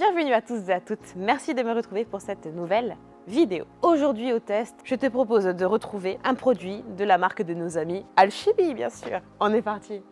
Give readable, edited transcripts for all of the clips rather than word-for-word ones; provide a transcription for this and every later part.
Bienvenue à tous et à toutes, merci de me retrouver pour cette nouvelle vidéo. Aujourd'hui au test, je te propose de retrouver un produit de la marque de nos amis Alchimie, bien sûr. On est parti.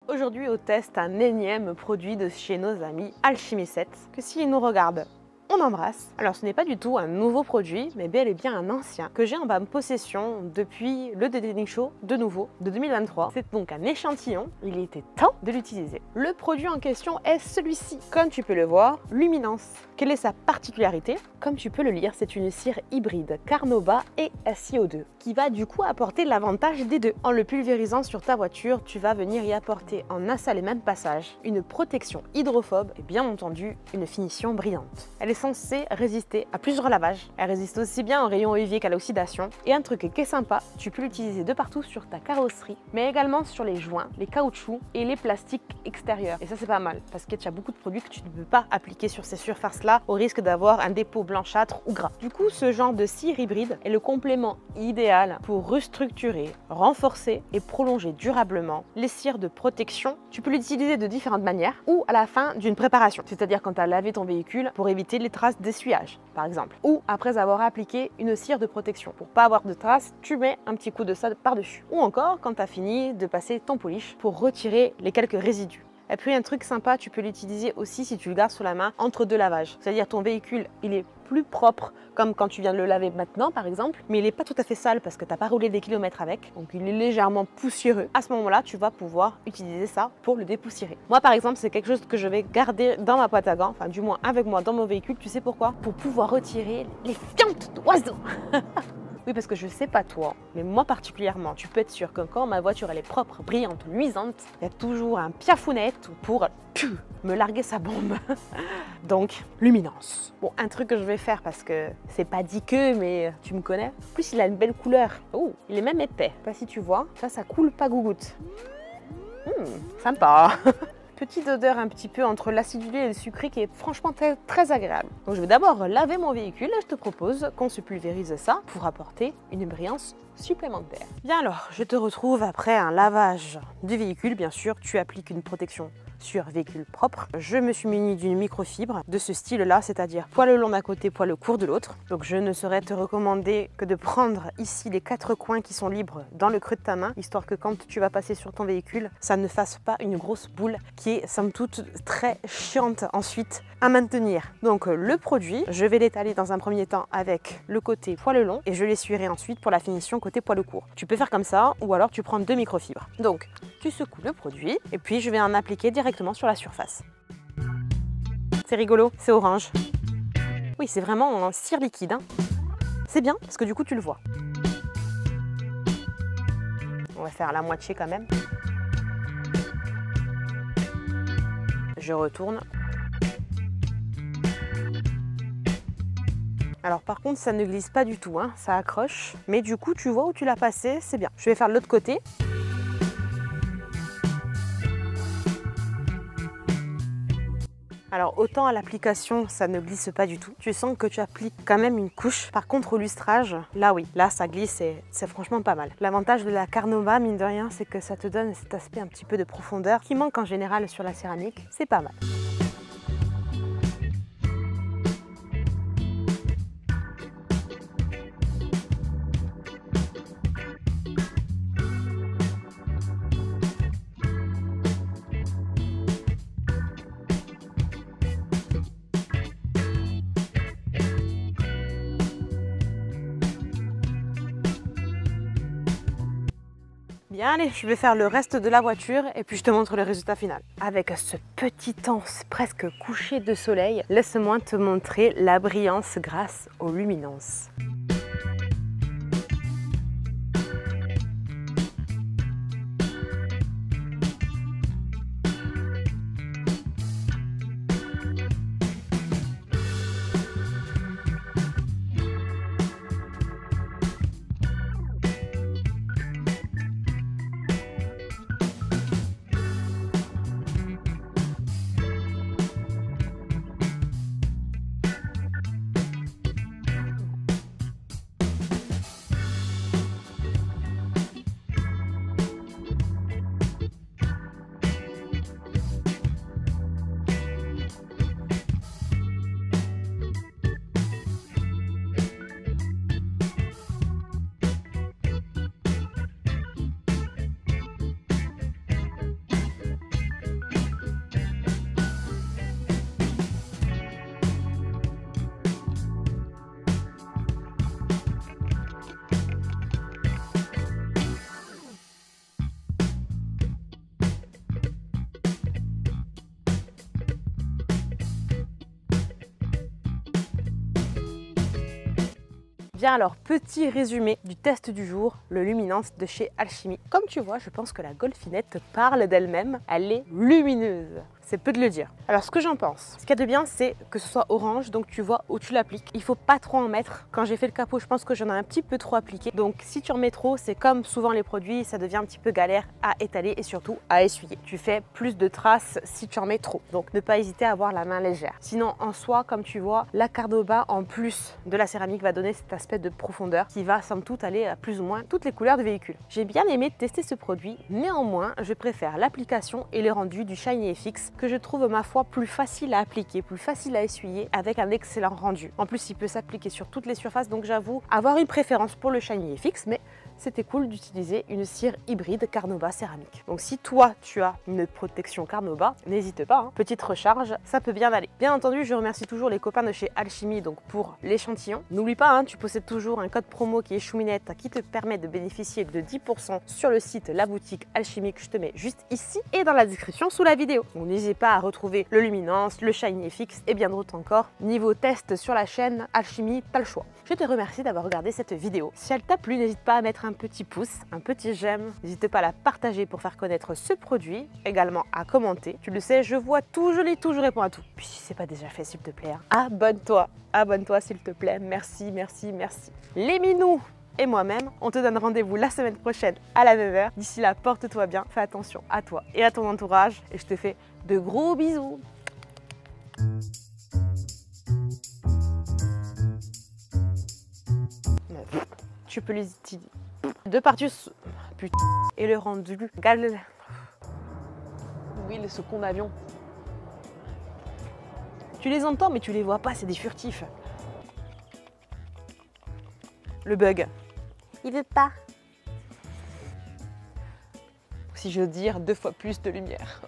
Aujourd'hui au test, un énième produit de chez nos amis Alchimie 7, que s'ils nous regardent, on embrasse. Alors ce n'est pas du tout un nouveau produit, mais bel et bien un ancien que j'ai en ma possession depuis le Dédaining Show de nouveau de 2023. C'est donc un échantillon, il était temps de l'utiliser. Le produit en question est celui-ci. Comme tu peux le voir, Luminance. Quelle est sa particularité? Comme tu peux le lire, c'est une cire hybride Carnauba et SiO2 qui va du coup apporter l'avantage des deux. En le pulvérisant sur ta voiture, tu vas venir y apporter en un seul et même passage une protection hydrophobe et bien entendu une finition brillante. Elle est censée résister à plusieurs lavages. Elle résiste aussi bien aux rayons UV qu'à l'oxydation. Et un truc qui est sympa, tu peux l'utiliser de partout sur ta carrosserie, mais également sur les joints, les caoutchoucs et les plastiques extérieurs. Et ça c'est pas mal, parce qu'il y a beaucoup de produits que tu ne peux pas appliquer sur ces surfaces-là au risque d'avoir un dépôt blanchâtre ou gras. Du coup, ce genre de cire hybride est le complément idéal pour restructurer, renforcer et prolonger durablement les cires de protection. Tu peux l'utiliser de différentes manières ou à la fin d'une préparation, c'est-à-dire quand tu as lavé ton véhicule pour éviter les traces d'essuyage, par exemple, ou après avoir appliqué une cire de protection. Pour pas avoir de traces, tu mets un petit coup de ça par-dessus. Ou encore quand tu as fini de passer ton polish pour retirer les quelques résidus. Et puis un truc sympa, tu peux l'utiliser aussi si tu le gardes sous la main entre deux lavages. C'est-à-dire ton véhicule, il est plus propre comme quand tu viens de le laver maintenant par exemple, mais il n'est pas tout à fait sale parce que tu n'as pas roulé des kilomètres avec, donc il est légèrement poussiéreux. À ce moment-là, tu vas pouvoir utiliser ça pour le dépoussiérer. Moi par exemple, c'est quelque chose que je vais garder dans ma boîte à gants, enfin du moins avec moi dans mon véhicule. Tu sais pourquoi? Pour pouvoir retirer les fientes d'oiseaux. Oui, parce que je sais pas toi, mais moi particulièrement, tu peux être sûr que quand ma voiture elle est propre, brillante, luisante, il y a toujours un piafounette pour me larguer sa bombe. Donc, Luminance. Bon, un truc que je vais faire parce que c'est pas dit que, mais tu me connais. En plus, il a une belle couleur. Oh, il est même épais. Je sais pas si tu vois, ça coule pas gougoute. Sympa. Petite odeur un petit peu entre l'acidulé et le sucré qui est franchement très agréable. Donc je vais d'abord laver mon véhicule et je te propose qu'on se pulvérise ça pour apporter une brillance supplémentaire. Bien alors, je te retrouve après un lavage du véhicule. Bien sûr, tu appliques une protection sur véhicule propre. Je me suis munie d'une microfibre de ce style-là, c'est-à-dire poil long d'un côté, poil court de l'autre. Donc je ne saurais te recommander que de prendre ici les 4 coins qui sont libres dans le creux de ta main, histoire que quand tu vas passer sur ton véhicule, ça ne fasse pas une grosse boule qui est somme toute très chiante ensuite à maintenir. Donc le produit, je vais l'étaler dans un premier temps avec le côté poil long et je l'essuierai ensuite pour la finition côté poil court. Tu peux faire comme ça ou alors tu prends 2 microfibres. Donc tu secoues le produit et puis je vais en appliquer directement sur la surface. C'est rigolo, c'est orange. Oui, c'est vraiment un cire liquide. C'est bien parce que du coup tu le vois. On va faire la moitié quand même. Je retourne. Alors par contre, ça ne glisse pas du tout, ça accroche. Mais du coup, tu vois où tu l'as passé, c'est bien. Je vais faire de l'autre côté. Alors autant à l'application, ça ne glisse pas du tout. Tu sens que tu appliques quand même une couche. Par contre, au lustrage, là oui, là ça glisse et c'est franchement pas mal. L'avantage de la Carnauba, mine de rien, c'est que ça te donne cet aspect un petit peu de profondeur qui manque en général sur la céramique. C'est pas mal. Bien, allez, je vais faire le reste de la voiture et puis je te montre le résultat final. Avec ce petit temps presque couché de soleil, laisse-moi te montrer la brillance grâce aux luminances. Bien alors, petit résumé du test du jour, le Luminance de chez Alchimie. Comme tu vois, je pense que la golfinette parle d'elle-même, elle est lumineuse. C'est peu de le dire. Alors ce que j'en pense, ce qu'il y a de bien, c'est que ce soit orange, donc tu vois où tu l'appliques. Il faut pas trop en mettre. Quand j'ai fait le capot, je pense que j'en ai un petit peu trop appliqué. Donc si tu en mets trop, c'est comme souvent les produits, ça devient un petit peu galère à étaler et surtout à essuyer. Tu fais plus de traces si tu en mets trop. Donc ne pas hésiter à avoir la main légère. Sinon en soi, comme tu vois, la Carnauba en plus de la céramique va donner cet aspect de profondeur qui va somme toute aller à plus ou moins toutes les couleurs de véhicule. J'ai bien aimé tester ce produit, néanmoins je préfère l'application et le rendu du Shiny FX que je trouve ma foi plus facile à appliquer, plus facile à essuyer avec un excellent rendu. En plus il peut s'appliquer sur toutes les surfaces, donc j'avoue avoir une préférence pour le Shiny FX, mais c'était cool d'utiliser une cire hybride Carnauba céramique. Donc si toi tu as une protection Carnauba, n'hésite pas, hein. Petite recharge, ça peut bien aller. Bien entendu, je remercie toujours les copains de chez Alchimie donc pour l'échantillon. N'oublie pas, hein, tu possèdes toujours un code promo qui est Chouminette qui te permet de bénéficier de 10% sur le site, la boutique Alchimie que je te mets juste ici et dans la description sous la vidéo. Donc n'hésite pas à retrouver le Luminance, le Shiny FX et bien d'autres encore. Niveau test sur la chaîne Alchimie, t'as le choix. Je te remercie d'avoir regardé cette vidéo. Si elle t'a plu, n'hésite pas à mettre un petit pouce, un petit j'aime. N'hésite pas à la partager pour faire connaître ce produit, également à commenter. Tu le sais, je vois tout, je lis tout, je réponds à tout. Puis si c'est pas déjà fait, s'il te plaît, hein, abonne-toi s'il te plaît. Merci, merci, merci. Les minous et moi-même, on te donne rendez-vous la semaine prochaine à la même heure. D'ici là, porte-toi bien, fais attention à toi et à ton entourage et je te fais de gros bisous. Tu peux les utiliser. De partir, putain, et le rendu, regarde. Oui, le second avion. Tu les entends, mais tu les vois pas, c'est des furtifs. Le bug. Il veut pas. Si je veux dire, 2 fois plus de lumière.